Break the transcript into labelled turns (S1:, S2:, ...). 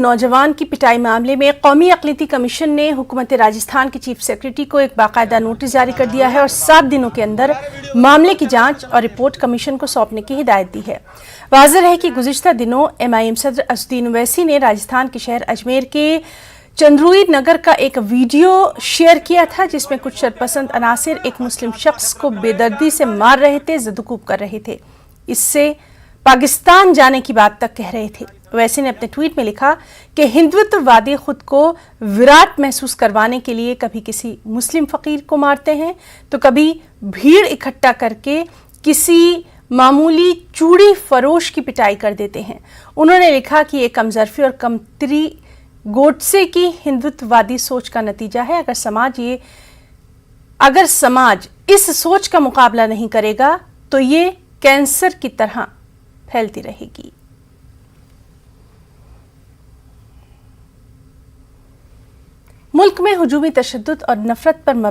S1: नौजवान की पिटाई मामले में कौमी अक़लियती कमीशन ने हुकूमत राजस्थान के चीफ सेक्रेटरी को एक बाकायदा नोटिस जारी कर दिया है और 7 दिनों के अंदर मामले की जांच और रिपोर्ट कमीशन को सौंपने की हिदायत दी है। वाज़ेह है कि गुज़िश्ता दिनों MIM सदर असदुद्दीन ओवैसी ने राजस्थान के शहर अजमेर के चंद्रुई नगर का एक वीडियो शेयर किया था, जिसमें कुछ शरपसंद अनासिर एक मुस्लिम शख्स को बेदर्दी से मार रहे थे, ज़दुकूब कर रहे थे, इससे पाकिस्तान जाने की बात तक कह रहे थे। ओवैसी ने अपने ट्वीट में लिखा कि हिंदुत्ववादी खुद को विराट महसूस करवाने के लिए कभी किसी मुस्लिम फकीर को मारते हैं तो कभी भीड़ इकट्ठा करके किसी मामूली चूड़ी फरोश की पिटाई कर देते हैं। उन्होंने लिखा कि ये कमजरफी और कमतरी गोडसे की हिंदुत्ववादी सोच का नतीजा है। अगर समाज इस सोच का मुकाबला नहीं करेगा तो ये कैंसर की तरह फैलती रहेगी। मुल्क में हुजूमी तशद्दुद और नफरत पर मबनी